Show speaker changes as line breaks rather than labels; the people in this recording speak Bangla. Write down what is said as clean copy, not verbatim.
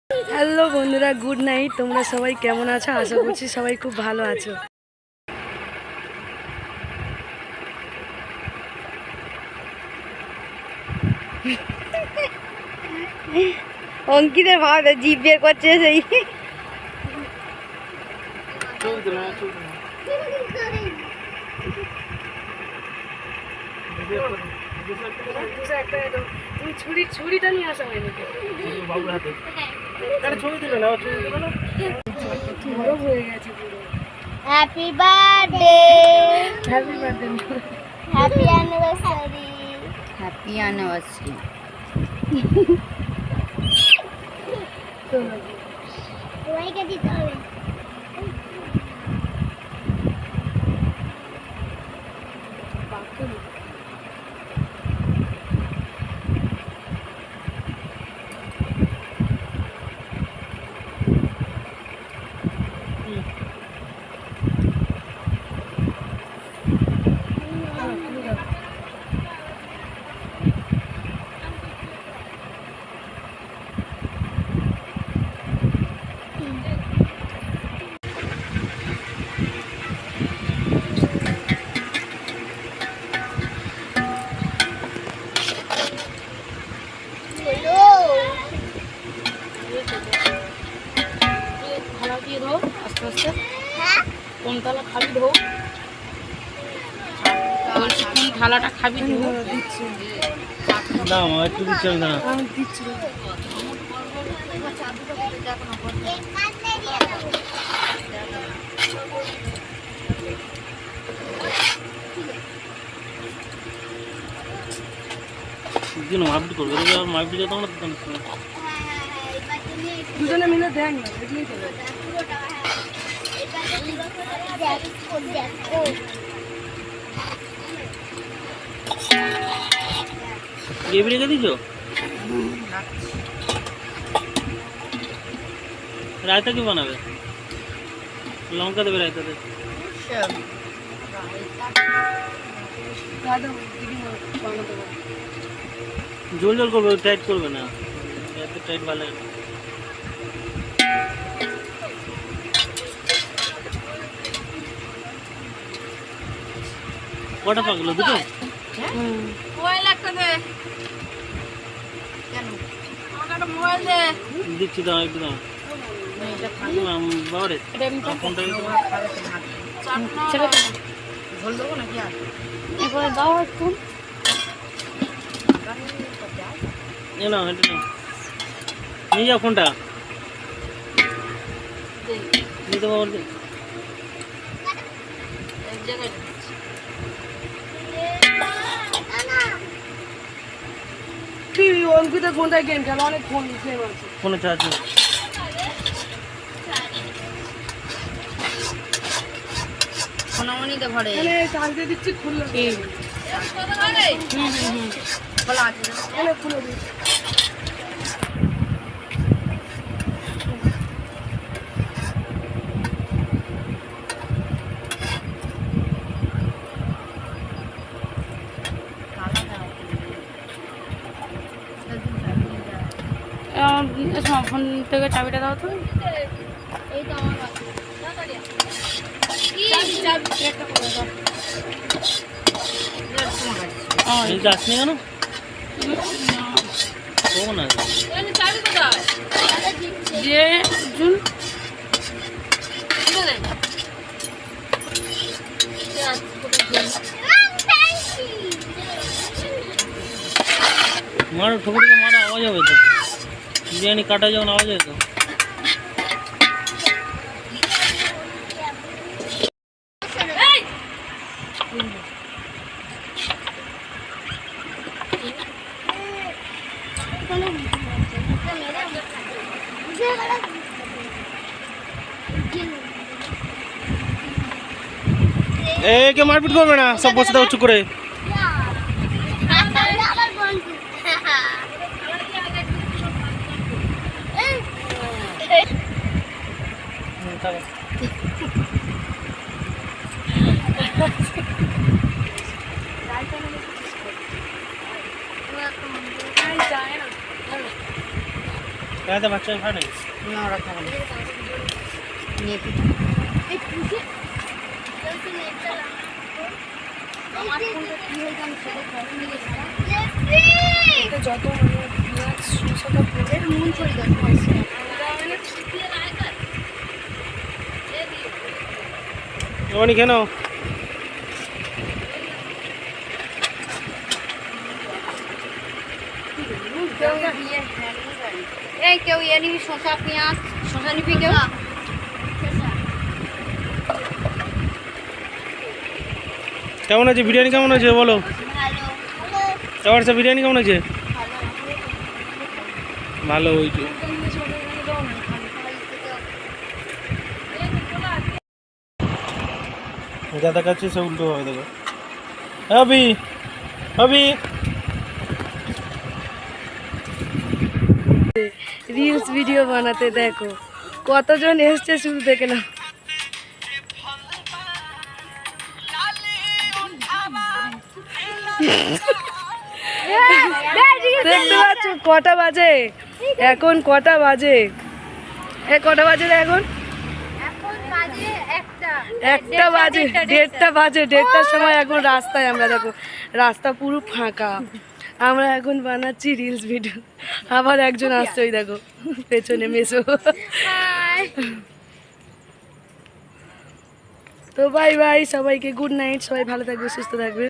হ্যালো বন্ধুরা, গুড নাইট। তোমরা সবাই কেমন আছো? আশা করছি সবাই খুব ভালো আছো।
অঙ্কিতের ভাব জিভ বের করছে সেই
তুমি ছুরিটা নিয়ে আসা হয়নি। বরফ হয়ে গেছে পুরো।
Happy birthday
happy birthday.
Happy anniversary happy anniversary সবাইকে দিতে হবে।
থালা দিয়ে ধো আস্তে আস্তে। কোন থালা খাবি ধো, কোন থালাটা খাবি ধো। দিচ্ছি
না মা, একটু দিচ্ছি আমি, দাঁড়া।
আমি দিচ্ছি।
দিন মারপিট করবে, মারপিট যেত না।
দুজনে মিলে দেখ না, দেখলেই তো।
গ্রেভি রেখে দিছো? রায়তা কি বানাবে? লঙ্কা দেবে রায়তাতে? জল জল করবে, টাইট করবে না, এত টাইট ভালো লাগে না। কটা পাকলো? দুটো? দিচ্ছি, দাও একটু, দাও বাবারে ফোনটা না, এটা না, নিয়ে যাও ফোনটা, নিতে বাবার দিন।
অঙ্কিতের ফোনটায় গেম খেলা, অনেক ফোন গেম আছে।
ফোনে চার্জ নেই।
সোনামণিতে ঘরে
চার্জ দিয়ে দিচ্ছি, খুললো।
খোলা আছে
খুলে দিচ্ছি। ফোন থেকে চাবিটা দাও তো।
এই তো আমার
যাসনি কেন? কখন আসবে?
যে জুন
মারো, ঠোকরে মারা আওয়াজ হবে তো, বিরিয়ানি কাটা যখন আওয়াজ হয় তো। কে মারপিট করবে না, সব বসে দাও চুপ করে। তাহলে বাচ্চা খায় না
না ওরা খাবে না নিয়ে এই পুষে আমার ফোনটা কি হয়ে গেল সেটা প্রবলেম হয়ে গেছে
এটা যত মানে পেঁয়াজ শসাটা পড়ে
নুন ছড়ি দাও
ওখানে কেন
এই কেউ ইয়ে নিবি শসা পেঁয়াজ শসা নিবি কেউ
কেমন আছে বিরিয়ানি কেমন আছে বলো
ভালো
এবার বিরিয়ানি কেমন আছে ভালো হয়েছে যা দেখাচ্ছে সে উল্টো হবে দেখো হবি হবি
রিলস ভিডিও বানাতে দেখো কতজন এসছে শুধু দেখে নাও। দেখতে পাচ্ছ কটা বাজে এখন কটা বাজে কটা বাজে রে এখন
এখন বাজে
একটা বাজে 1:30 বাজে 1:30টার সময় এখন রাস্তায় আমরা দেখো রাস্তা পুরো ফাঁকা আমরা এখন বানাচ্ছি রিলস ভিডিও আবার একজন আসছে ওই দেখো পেছনে মেসো তো বাই বাই সবাইকে গুড নাইট সবাই ভালো থাকবে সুস্থ থাকবে।